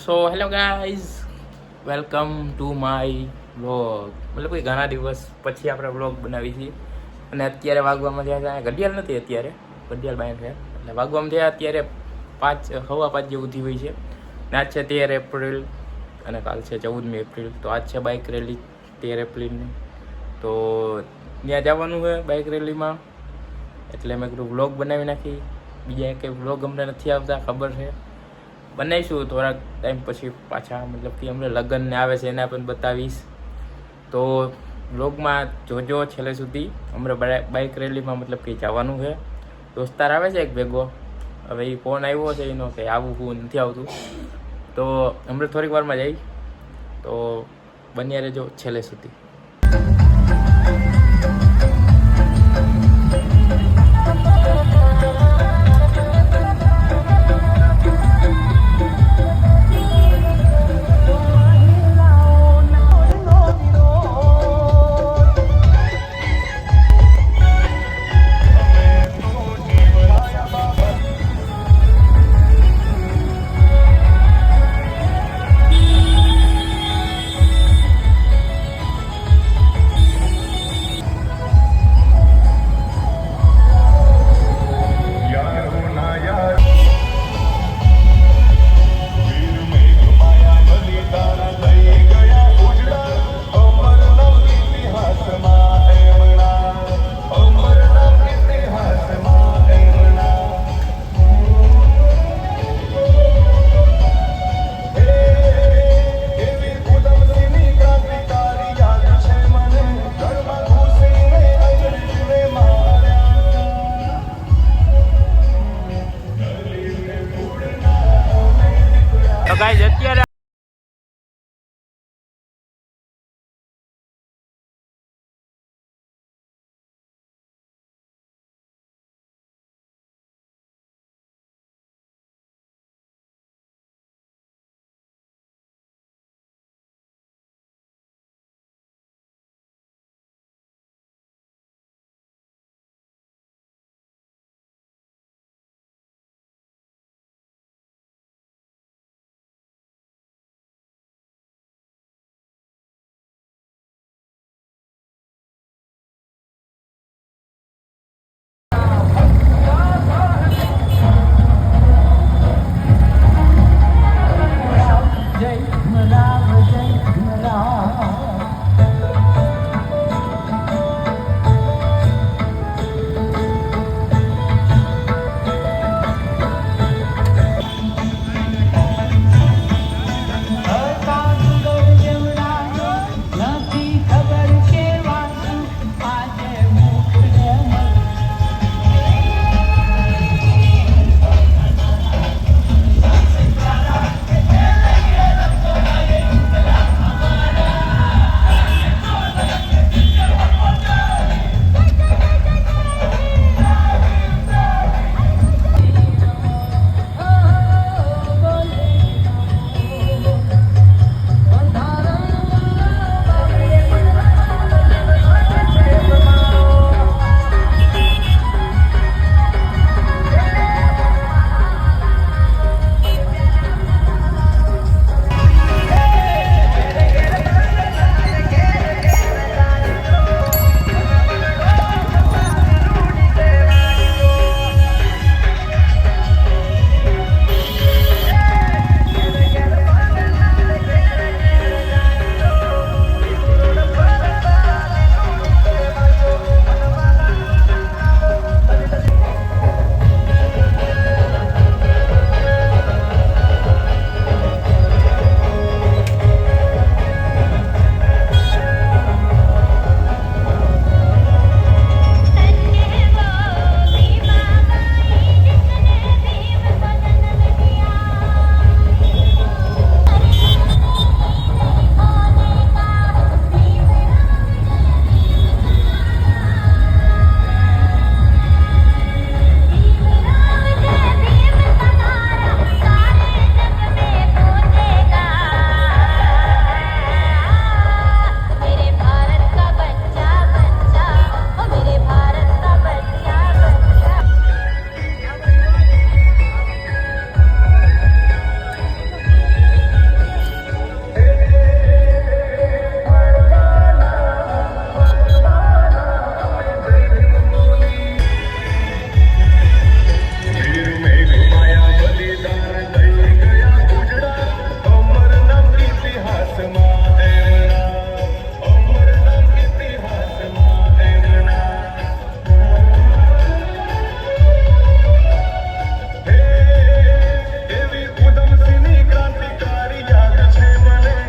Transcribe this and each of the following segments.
So hello guys, welcome to my vlog. મતલબ કે ઘણા દિવસ પછી આપણે વ્લોગ બનાવી છીએ અને અત્યારે વાગવામાં થયા છે, ઘડિયાળ નથી અત્યારે, ઘડિયાળ બાય છે એટલે વાગવામાં થયા અત્યારે 5:15 જેવું થયું હોય છે ને આજ છે 13 એપ્રિલ અને કાલ છે 14મી એપ્રિલ. તો આજ છે બાઇક રેલી 13 એપ્રિલની. તો ત્યાં જવાનું છે બાઇક રેલીમાં એટલે મેં કીધું વ્લોગ બનાવી નાખી. બીજા કંઈ વ્લોગ અમને નથી આવતા, ખબર છે, બનાવીશું થોડાક ટાઈમ પછી પાછા. મતલબ કે અમને લગ્ન ને આવે છે એના પણ બતાવીશ. તો વ્લોગમાં જોજો છેલ્લે સુધી. અમને બાઇક રેલીમાં મતલબ કે જવાનું છે. દોસ્તાર આવે છે એક ભેગો, હવે એ ફોન આવ્યો છે એનો કે આવું હું નથી આવતું, તો અમને થોડીક વારમાં જઈ. તો બન્યા રહેજો છેલ્લે સુધી.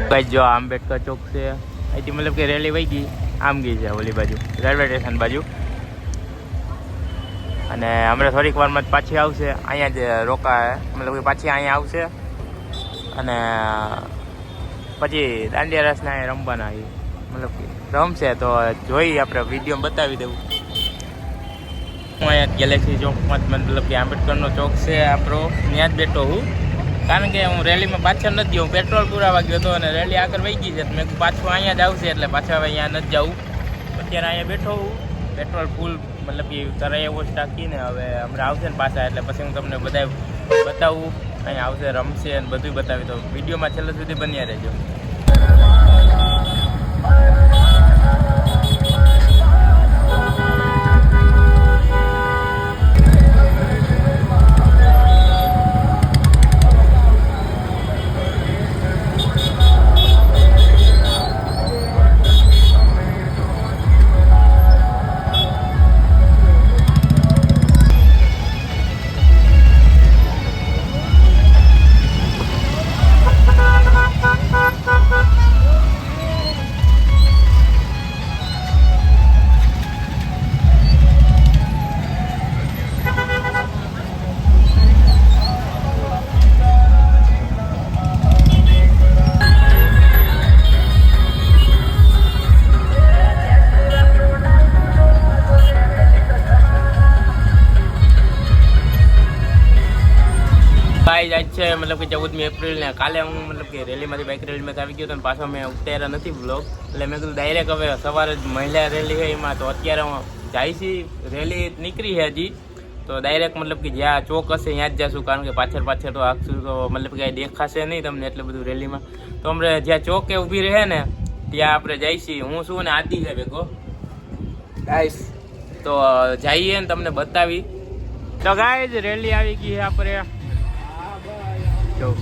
ભાઈ જો આંબેડકર ચોક છે અહીંથી મતલબ કે રેલી વહી ગઈ આમ ગઈ છે ઓલી બાજુ રેલવે સ્ટેશન બાજુ અને હમણાં થોડીક વારમાં જ પાછી આવશે અહીંયા જ રોકાય મતલબ કે પાછી અહીંયા આવશે અને પછી દાંડિયા રસના અહીંયા રમવાના મતલબ કે રમશે તો જોઈ આપણે વિડીયો બતાવી દેવું હું અહીંયા ગેલેક્સી ચોકમાં મતલબ કે આંબેડકરનો ચોક છે આપણો ત્યાં જ બેઠો હું કારણ કે હું રેલીમાં પાછળ નથી ગયો હું પેટ્રોલ પુરાવા ગયો હતો અને રેલી આગળ વહી ગઈ છે મેં પાછું અહીંયા જ આવશે એટલે પાછા હવે અહીંયા નથી જવું અત્યારે અહીંયા બેઠો હું પેટ્રોલ ફૂલ મતલબ કે કરાય એવો ટાંકીને હવે હમણાં આવશે ને પાછા એટલે પછી હું તમને બધા બતાવું અહીંયા આવશે રમશે અને બધું બતાવી તો વિડીયોમાં છેલ્લે સુધી બન્યા રહેજો આજ છે મતલબ કે 14મી એપ્રિલને કાલે હું મતલબ કે રેલીમાંથી બાઇક રેલીમાં આવી ગયો હતો અને પાછો મેં ઉતાર્યા નથી બ્લોગ એટલે મેં કીધું ડાયરેક્ટ હવે સવારે જ મહિલા રેલી છે એમાં તો અત્યારે હું જાય છે રેલી નીકળી છે હજી તો ડાયરેક્ટ મતલબ કે જ્યાં ચોક હશે ત્યાં જ જશું કારણ કે પાછળ તો આખશું તો મતલબ કે કાંઈ દેખાશે નહીં તમને એટલે બધું રેલીમાં તો અમને જ્યાં ચોકે ઊભી રહે ને ત્યાં આપણે જઈશી હું છું ને આદિ છે ભેગો ગાઈસ તો જઈએ ને તમને બતાવી તો ગાઈસ રેલી આવી ગઈ છે આપણે જો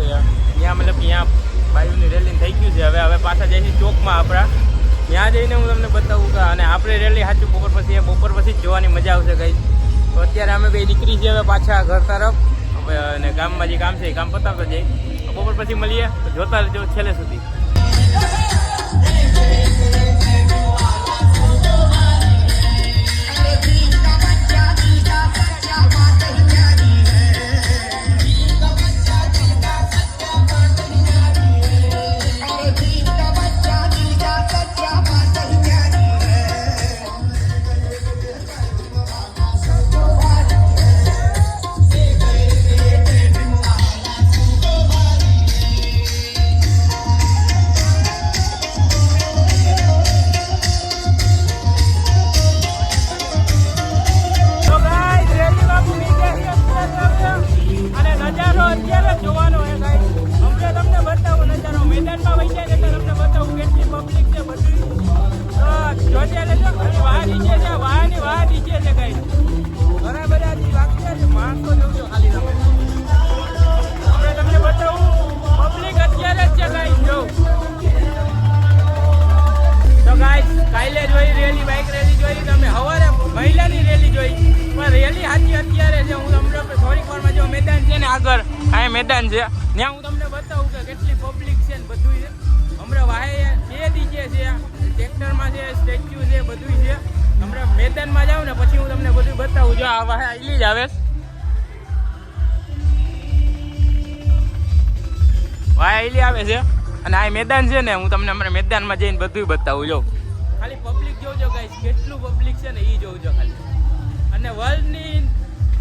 છે ત્યાં, મતલબ ત્યાં બાયુની રેલી થઈ ગયું છે. હવે પાછા જઈશું ચોકમાં આપણા, ત્યાં જઈને હું તમને બતાવું કે અને આપણે રેલી સાચું બપોર પછી જ જોવાની મજા આવશે ગઈ. તો અત્યારે અમે કંઈ નીકળી છીએ હવે પાછા ઘર તરફ. હવે અને ગામમાં જે કામ છે એ કામ પતાવતા જઈ. બપોર પછી મળીએ, તો જોતા રહેજો છેલ્લે સુધી. મેદાન છે ત્યાં હું તમને બતાવું કે કેટલી પબ્લિક છે ને બધું છે. હમણાં વાહે 2 ડીજે છે, ટ્રેક્ટરમાં છે, સ્ટેચ્યુ છે, બધું છે. હમણાં મેદાનમાં જાઉં ને પછી હું તમને બધું બતાવું. જો આ વાહે આઈલી જ આવે, વાહે આઈલી આવે છે અને આ મેદાન છે ને હું તમને હમણાં મેદાનમાં જઈને બધું બતાવું. જો ખાલી પબ્લિક જોજો ગાઈસ, કેટલું પબ્લિક છે ને એ જોજો ખાલી. અને વર્લ્ડની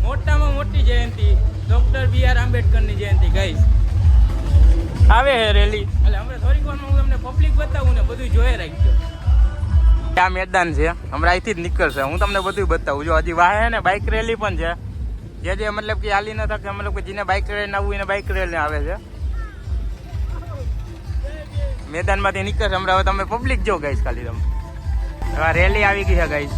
મોટામાં મોટી જયંતિ ડોક્ટર B.R. આંબેડકરની જયંતિ ગાઈસ આવે છે રેલી. એટલે હમણાં થોડીક વારમાં હું તમને પબ્લિક બતાવું ને બધું જોઈ રાખજો. આ મેદાન છે, હમણાં અહીંથી જ નીકળશે. હું તમને બધું બતાવું. જો હજી વાહે ને બાઇક રેલી પણ છે. જે મતલબ કે હાલી ન থাকে, મતલબ કે જેને બાઇક રેલી આવવું એને બાઇક રેલી આવે છે. મેદાનમાંથી નીકળશે હમણાં. હવે તમે પબ્લિક જો ગાઈસ, ખાલી તમે હવે રેલી આવી ગઈ છે ગાઈસ.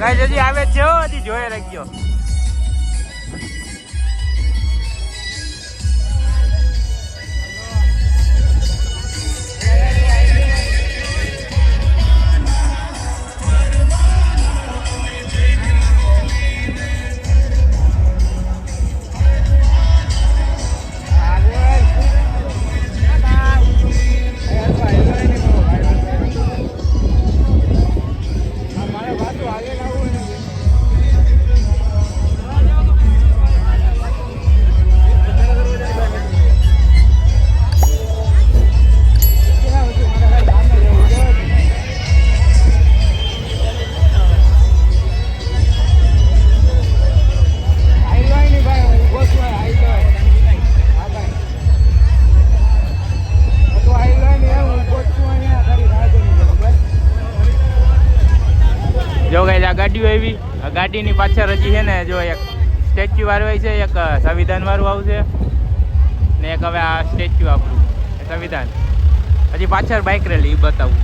ગાઈસ હજી આવે છે, હજી જોઈ રાખજો. જો ગાઈસ આ ગાડીઓ આવી, આ ગાડીની પાછળ હજી છે ને જો એક સ્ટેચ્યુ વાળું છે, એક સંવિધાન વાળું આવશે ને એક હવે આ સ્ટેચ્યુ આપણું સંવિધાન. હજી પાછળ બાઇક રેલી બતાવું.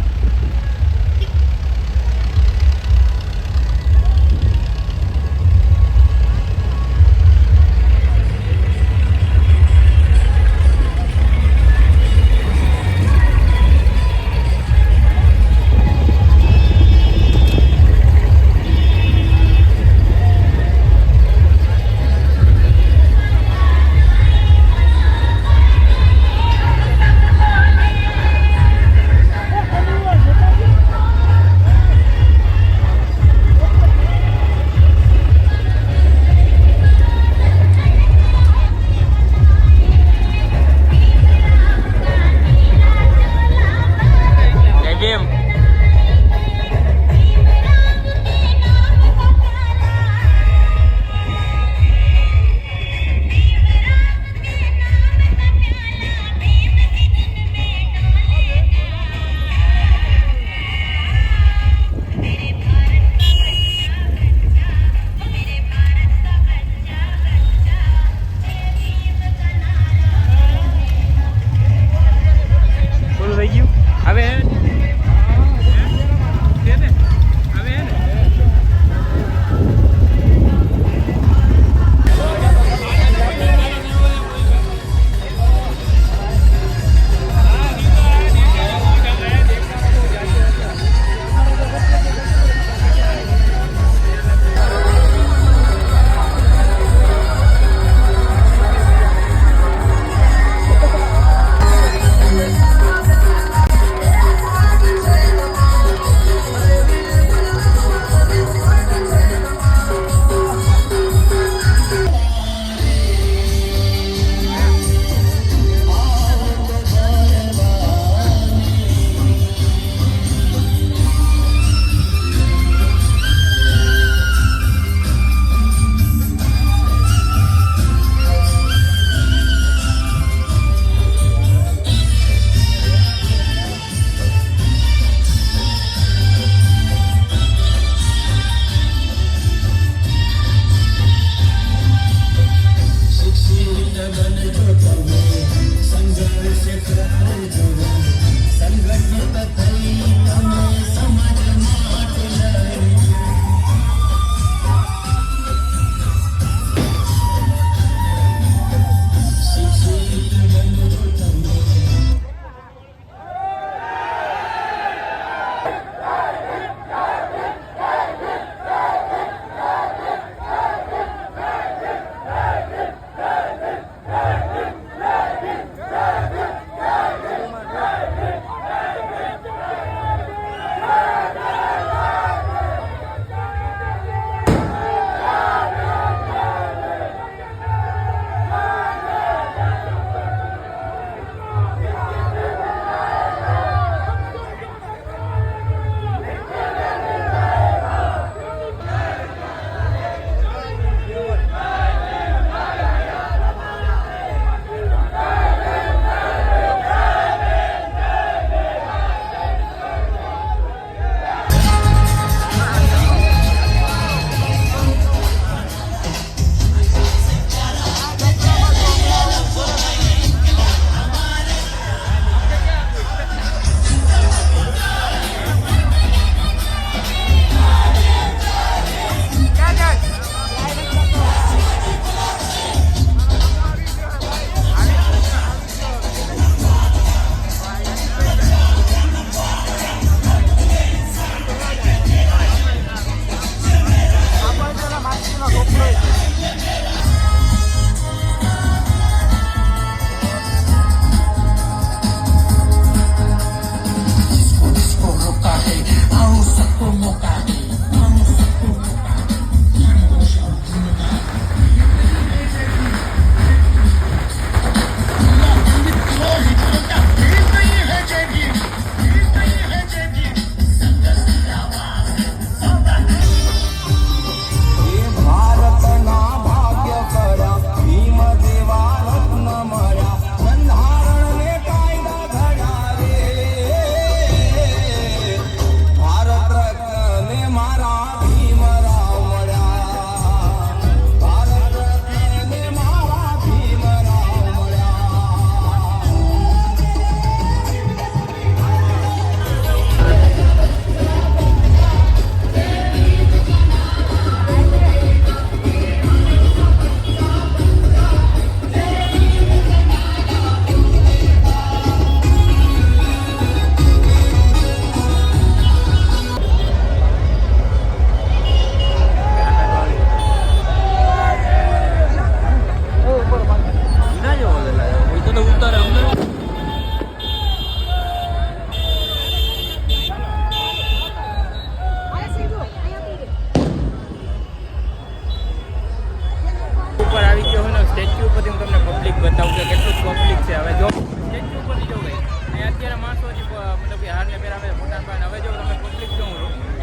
બતાવું કે કેટલું પબ્લિક છે. હવે જો સ્ટેચ્યુ ઉપર જો ગઈ અને અત્યારે માણસો મતલબ કે હારને પહેરાવે ફોટા પાડે. હવે જો તમે પબ્લિક જો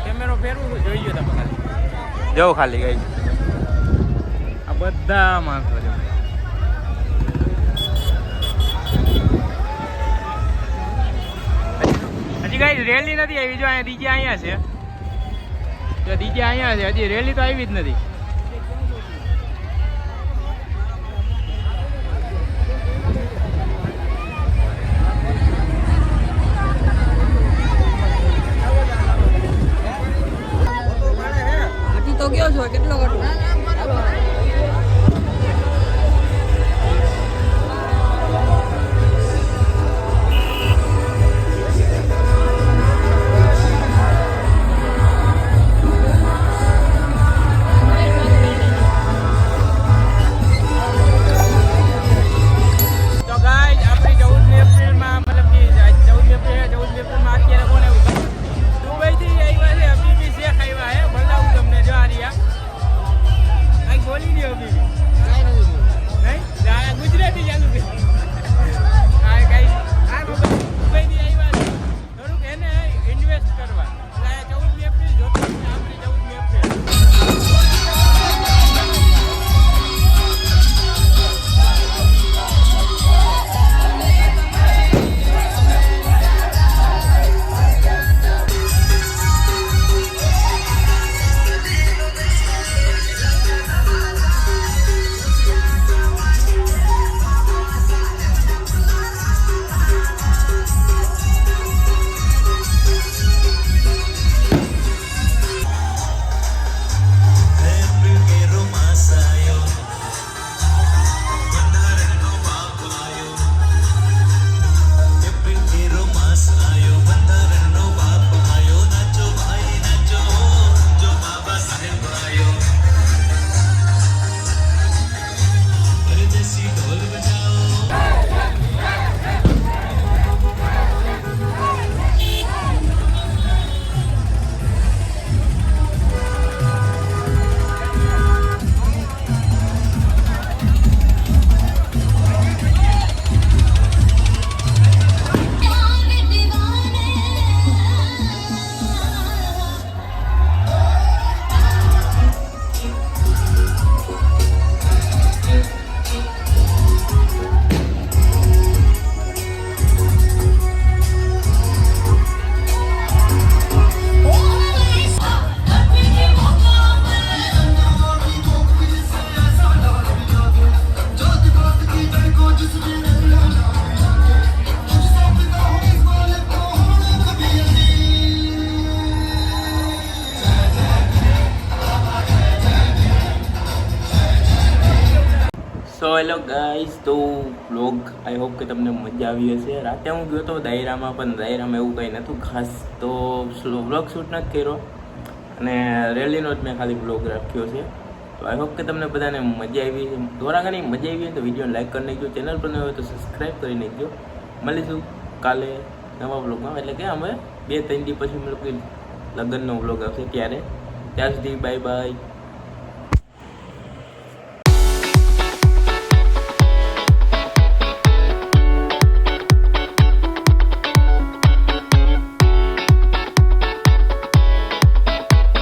કેમેરો ફેરવું તો જોઈ લો તમે ખાલી જો ખાલી ગઈ આ બધા માણસો જો હજી કઈ રેલી નથી આવી. જો અહીંયા ડીજે અહીંયા છે. જો ડીજે અહીંયા છે. હજી રેલી તો આવી જ નથી. તો ગયો છો કેટલો કટો સો હેલો ગાઈઝ, તો વ્લોગ આઈ હોપ કે તમને મજા આવી હશે. રાતે હું ગયો હતો દાયરામાં, પણ દાયરામાં એવું કંઈ નહોતું ખાસ, તો વ્લોગ શૂટ નથી કર્યો અને રેલીનો જ મેં ખાલી વ્લોગ રાખ્યો છે. તો આઈ હોપ કે તમને બધાને મજા આવી છે. થોડા ઘણી મજા આવી હોય તો વિડીયોને લાઈક કરી નાખજો, ચેનલ પર ન હોય તો સબસ્ક્રાઈબ કરી નાખજો. મળીશું કાલે નવા વ્લોગમાં, એટલે કે અમે 2-3 દી પછી મતલબ કે લગ્નનો વ્લોગ આવશે ત્યારે. ત્યાં સુધી બાય બાય.